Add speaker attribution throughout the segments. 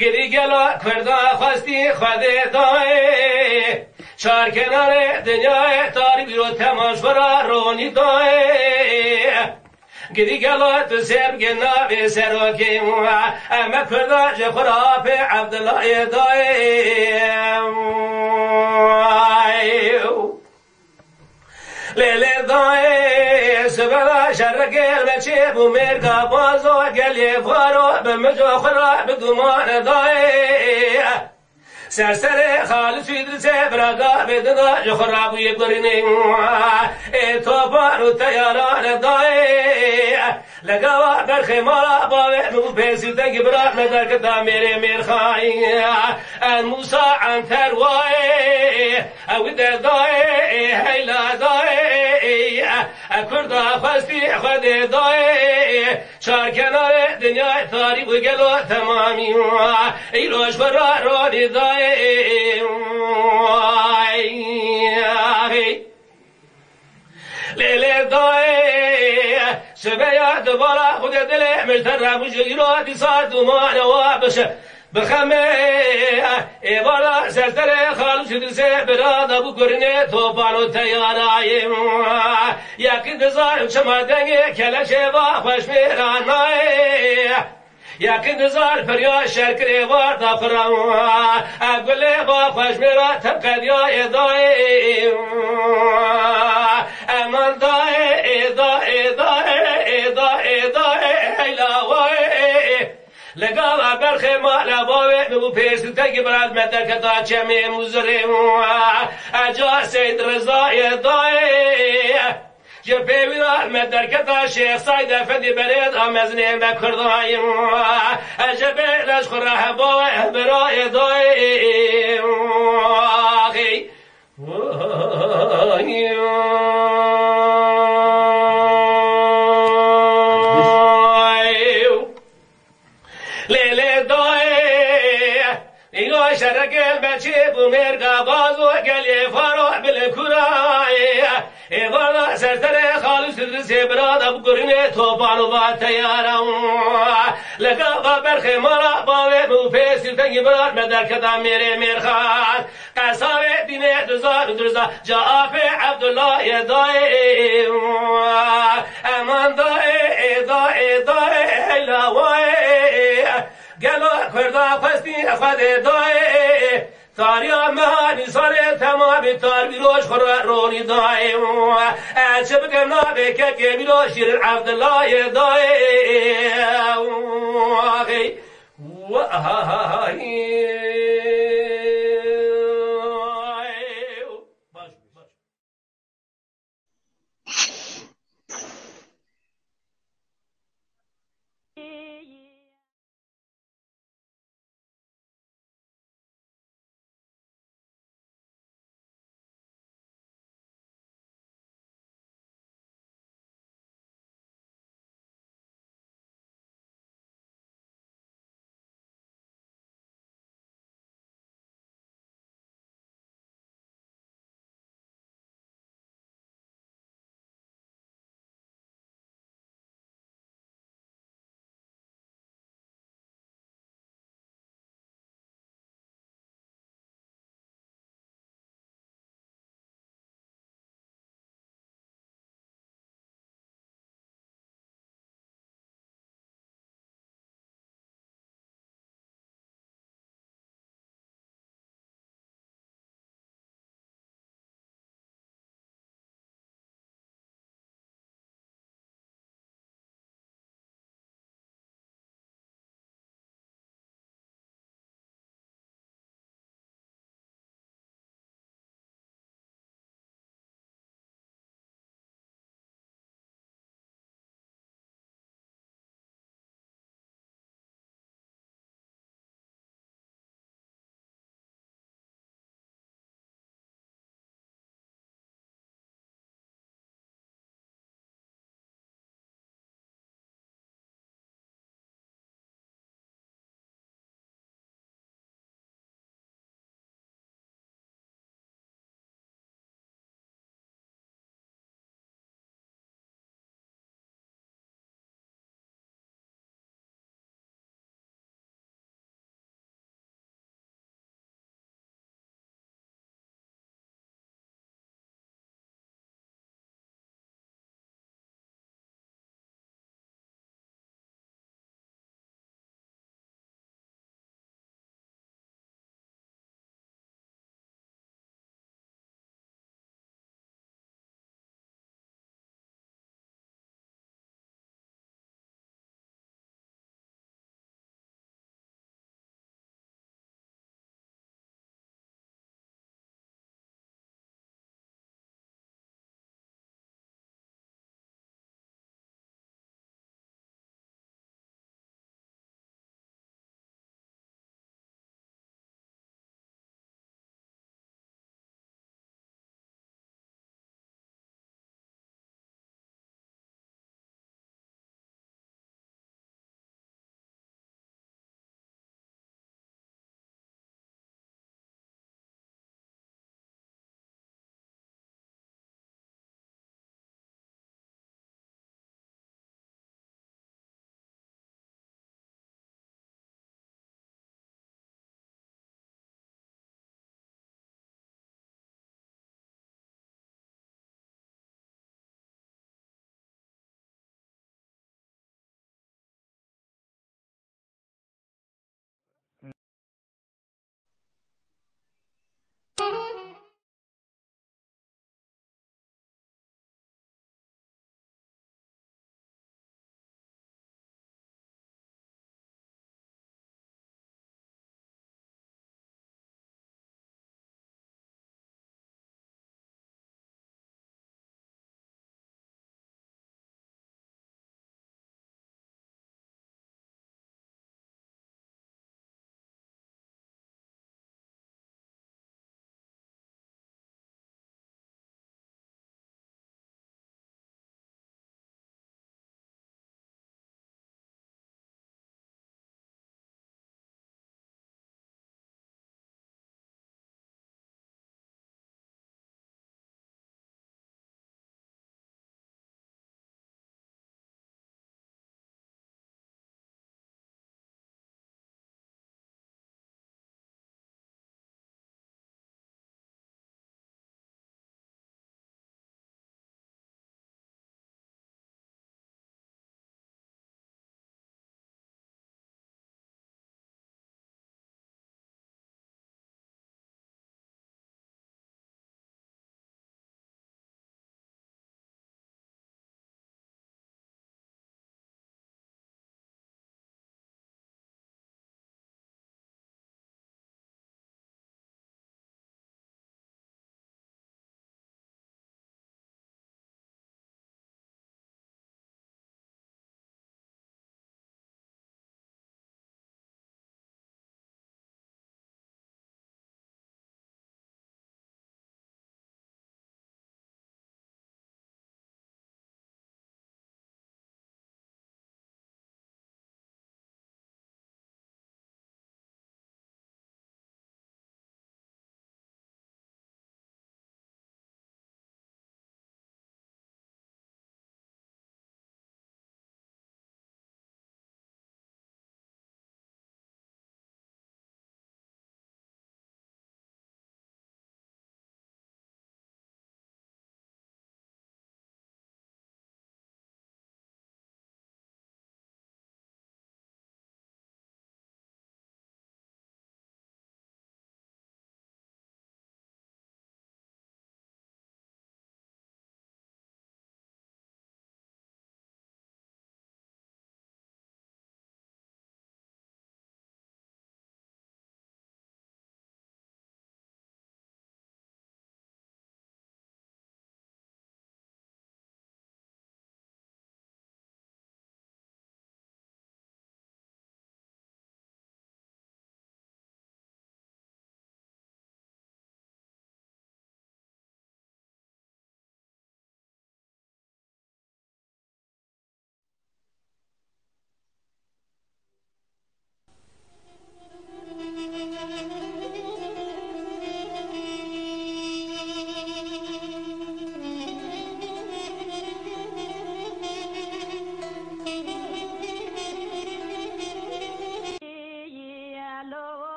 Speaker 1: گری گلا کرده خواستی خواده دای چار کنار دنیای تاری بیرو تماشورا رونی دای گری گلا تو سر گنا به سروکی اما کرده جخرا به عبدالله دای لیلی دای سبلا شرگل بچه بومرگا بازو گلی فارو بمجو خرا بدومان دای سرسر خالص ویدرسه برادا بدنا جخرا بوی گرینی تو بارو تیاران دای لگاوا برخی مالا باوه مو پیسی تنگی برا ندر کتا میره میرخایی موسا عنتر وای اوی دای هیلا دای کردا خواستی خود دای چار کنار دنیای تاری و گلو تمامی ای روش برا رانی دای لیلی دای شبیه دوباره خود دل مشتر بوجی را دیسا دومان و بشه بخمه ایوالا سرسر خالوش درسه برادا بو گرنه توپانو تیارای یکی دزار چما دنگه کلشه و خوش میرانای یکی دزار پریا شرکره وار داخرم اگله با خوش میرا تبقدیای دای امان دای دای دای دای دای ایلاوای لگاوا برخی مالا باوی ببو پیستی تکی براد مدر کتا چمی مزریم اجا سید رضای دای جه پیویرا مدر کتا شیخ ساید افدی برید آمزنیم بکردایم اجا بیلش خوره باوی برای دای شرقل بچه بومرگا بازو گلی فارو بلکورای ایوالا سرسر خالص درسه براد اب گرینه توپانو با تیارم لگا با برخی مالا باوی مو پیسی تنگی براد مدر کدا میره میرخاد قصاوی دینه دزار درزا جا آف عبدالله دای امان دای دای دای ایلاوای گلو کرده پستی خود دای تاریا مهانی ساره تمامی تار بیروش خور رونی دای چه بگم نابه که بیروش شیر عبدالله دای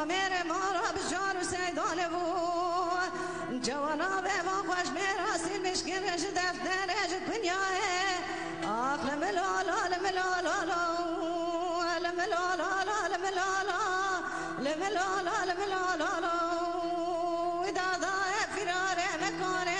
Speaker 2: میره ما را بجار و سیدانه بود جوانا به ما خوش میراسی مشکلش دفترش دنیاه آخ لملالا لملالا لملالا لملالا لملالا لملالا دادا فرار مکانه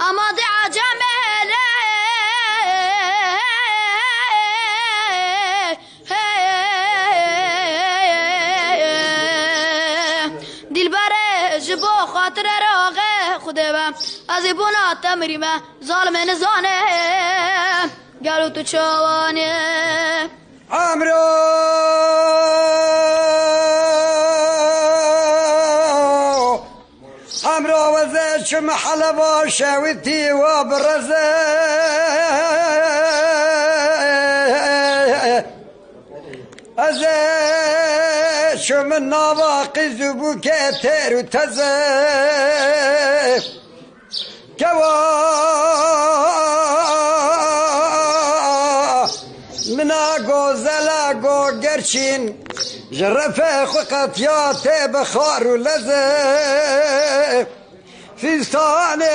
Speaker 3: اما دی عجمه دلبره جبو خاطر راغه خوده بم از بونا تمریمه ظالم نزانه گلو تو چوانه
Speaker 4: عمرو وزه شم حلبا شاوتي وبرزه ازه شم النواقي زبو كتر وتزه كوا منا غوزلا غو گرچین جرفه خقطيات بخار ولزه فستانه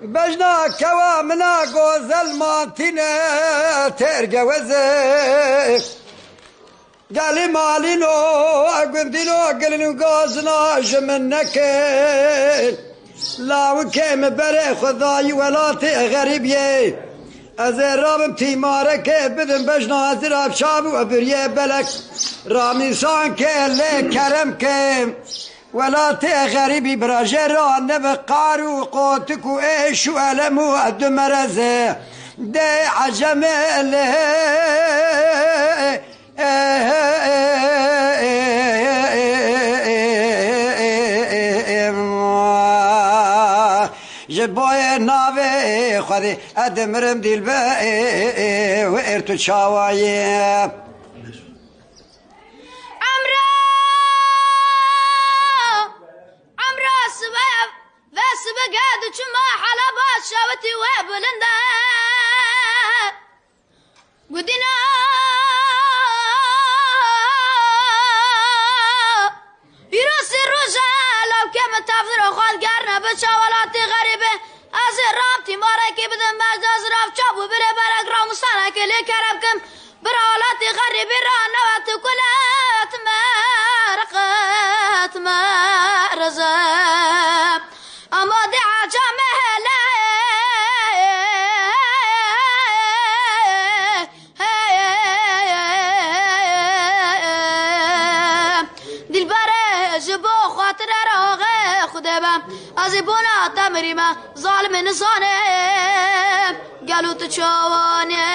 Speaker 4: بجنا كوا منا غوزل ماتينه ترجوزه قالي مالينو اقندينو قلنو غوزنا جمنك لا وكيم بري خذاي ولاتي غريبيه از رابم تیماره که بدم بجنا از راب شاب و بریه بلک رامیسان که لی کرم که ولات غریبی براجه را نبقار و قوتک و ایش و علم و اد مرزه ده عجم لی جبوی ناوی خودی ادمرم دیل به و ارتو چاوایی
Speaker 3: عمرو سبا قادو چما حلبات شاوتي وبلنده قدنا يروسي الرجا لو كم تفضل خود قرنا بشاولاتي غريبه از رامتي ماركي بدن مجاز راف چابو بره برق رامستانا كلي كربكم برالاتي غريبي رانا واتكولات مرقات مرزا اما دي عجامه از بونا تمریمه ظالم نسانه گلو تو چوانه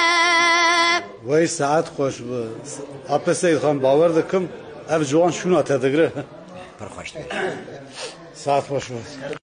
Speaker 5: وای ساعت خوش بود اپ سید خان باور دکم اف جوان شونا تدگره
Speaker 4: پرخوشت
Speaker 5: ساعت خوش بود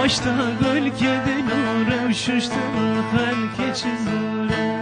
Speaker 6: Başta gül kedin uğraşıştı, ben keçiz uğraşıştı.